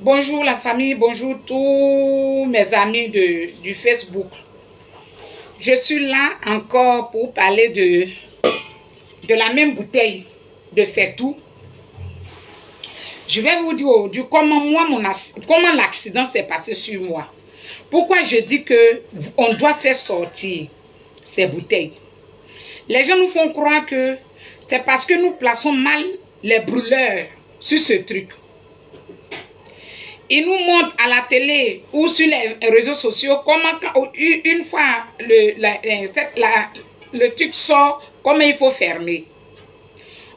Bonjour la famille, bonjour tous mes amis du Facebook. Je suis là encore pour parler de la même bouteille de Faitout. Je vais vous dire aujourd'hui comment l'accident s'est passé sur moi. Pourquoi je dis que on doit faire sortir ces bouteilles. Les gens nous font croire que c'est parce que nous plaçons mal les brûleurs sur ce truc. Ils nous montrent à la télé ou sur les réseaux sociaux comment une fois le truc sort, comment il faut fermer.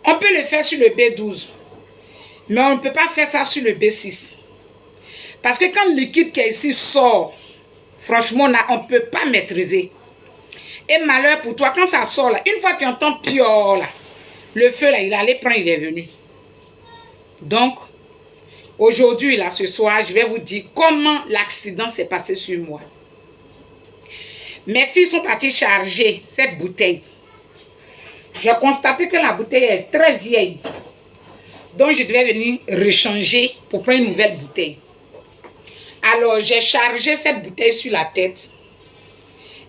On peut le faire sur le B12, mais on ne peut pas faire ça sur le B6. Parce que quand le liquide qui est ici sort, franchement, là, on ne peut pas maîtriser. Et malheur pour toi, quand ça sort là, une fois que tu entends pior là, le feu là, il allait prendre, il est venu. Donc, aujourd'hui, là, ce soir, je vais vous dire comment l'accident s'est passé sur moi. Mes filles sont parties charger cette bouteille. J'ai constaté que la bouteille est très vieille. Donc, je devais venir rechanger pour prendre une nouvelle bouteille. Alors, j'ai chargé cette bouteille sur la tête.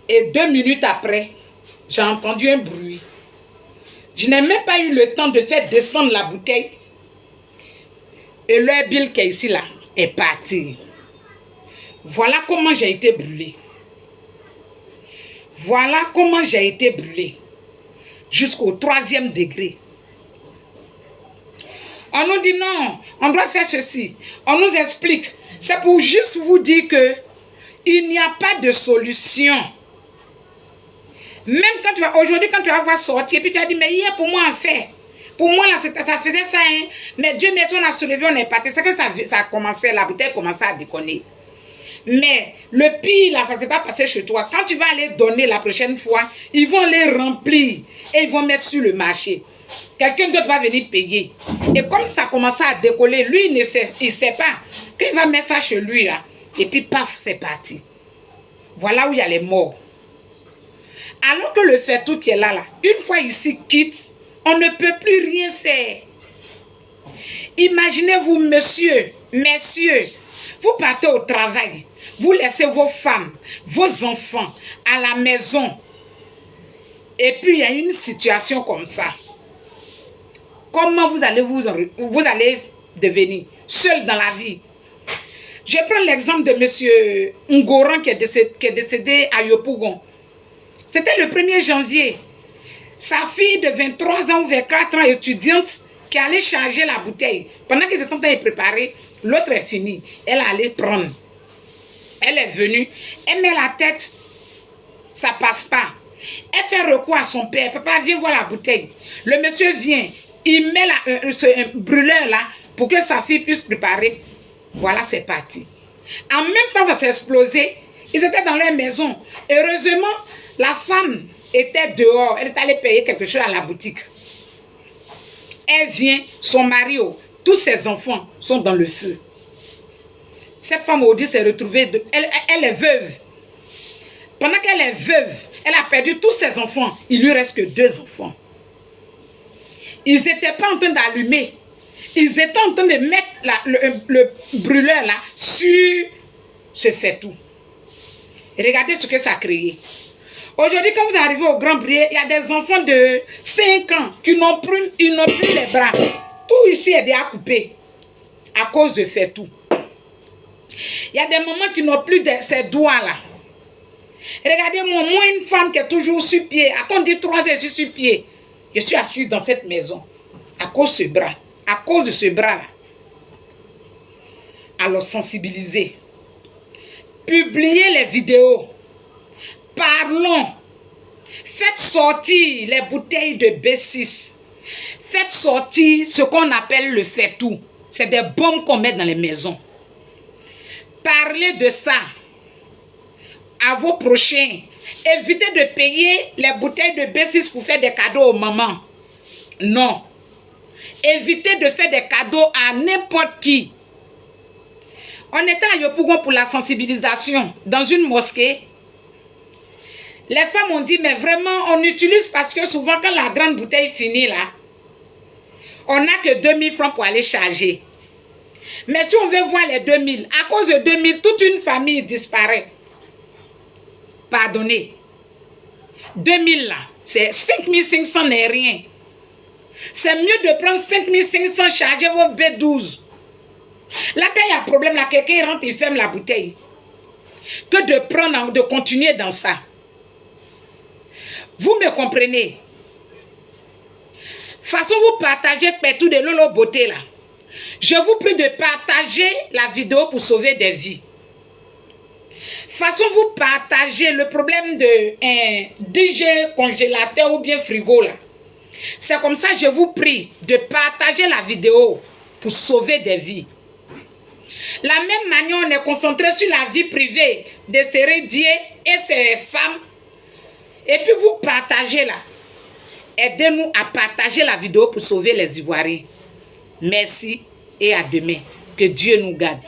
Et 2 minutes après, j'ai entendu un bruit. Je n'ai même pas eu le temps de faire descendre la bouteille. Et leur bill qui est ici, là, est parti. Voilà comment j'ai été brûlée. Voilà comment j'ai été brûlée. Jusqu'au 3e degré. On nous dit non, on doit faire ceci. On nous explique. C'est pour juste vous dire que il n'y a pas de solution. Même quand tu vas, aujourd'hui, quand tu vas voir sortir, et puis tu as dit, mais hier, pour moi, en fait, pour moi, là, ça faisait ça, hein. Mais Dieu merci, on a soulevé, on est parti. C'est que ça a commencé, la bouteille commençait à déconner. Mais le pire, là, ça ne s'est pas passé chez toi. Quand tu vas aller donner la prochaine fois, ils vont les remplir et ils vont mettre sur le marché. Quelqu'un d'autre va venir payer. Et comme ça commence à décoller, lui, il ne sait pas qu'il va mettre ça chez lui, là. Et puis, paf, c'est parti. Voilà où il y a les morts. Alors que le Faitout qui est là, une fois ici quitte, on ne peut plus rien faire. Imaginez-vous, messieurs, vous partez au travail, vous laissez vos femmes, vos enfants à la maison. Et puis, il y a une situation comme ça. Comment vous allez devenir seul dans la vie? Je prends l'exemple de M. Ngoran qui est décédé à Yopougon. C'était le 1er janvier. Sa fille de 23 ans ou 24 ans, étudiante, qui allait charger la bouteille. Pendant qu'ils étaient en train de préparer, l'autre est finie. Elle allait prendre. Elle est venue. Elle met la tête. Ça passe pas. Elle fait recours à son père. Papa, viens voir la bouteille. Le monsieur vient. Il met ce brûleur là pour que sa fille puisse préparer. Voilà, c'est parti. En même temps, ça s'est explosé. Ils étaient dans leur maison. Heureusement, la femme était dehors. Elle est allée payer quelque chose à la boutique. Elle vient, son mari, tous ses enfants sont dans le feu. Cette femme maudite s'est retrouvée, elle est veuve. Pendant qu'elle est veuve, elle a perdu tous ses enfants. Il lui reste que 2 enfants. Ils n'étaient pas en train d'allumer. Ils étaient en train de mettre le brûleur là sur ce Faitout. Regardez ce que ça a créé. Aujourd'hui, quand vous arrivez au Grand Brié, il y a des enfants de 5 ans qui n'ont plus les bras. Tout ici est déjà coupé à cause de Faitout. Il y a des mamans qui n'ont plus ces doigts-là. Regardez-moi, moi, une femme qui est toujours sur pied. À quand on dit 3 heures, je suis sur pied. Je suis assise dans cette maison à cause de ce bras. À cause de ce bras-là. Alors, sensibiliser. Publiez les vidéos. Parlons. Faites sortir les bouteilles de B6. Faites sortir ce qu'on appelle le Faitout. C'est des bombes qu'on met dans les maisons. Parlez de ça à vos prochains. Évitez de payer les bouteilles de B6 pour faire des cadeaux aux mamans. Non. Évitez de faire des cadeaux à n'importe qui. On était à Yopougon pour la sensibilisation dans une mosquée. Les femmes ont dit, mais vraiment, on utilise parce que souvent, quand la grande bouteille finit là, on n'a que 2000 francs pour aller charger. Mais si on veut voir les 2000, à cause de 2000, toute une famille disparaît. Pardonnez. 2000 là, c'est 5500 n'est rien. C'est mieux de prendre 5500, charger vos B12. Là, quand il y a un problème, là, quelqu'un rentre et ferme la bouteille. Que de prendre, de continuer dans ça. Vous me comprenez? Façon vous partagez partout de Lolo Beauté là. Je vous prie de partager la vidéo pour sauver des vies. Façon vous partagez le problème de un DJ congélateur ou bien frigo là. C'est comme ça je vous prie de partager la vidéo pour sauver des vies. La même manière on est concentré sur la vie privée de ces rédiers et ces femmes. Et puis vous partagez là. Aidez-nous à partager la vidéo pour sauver les Ivoiriens. Merci et à demain. Que Dieu nous garde.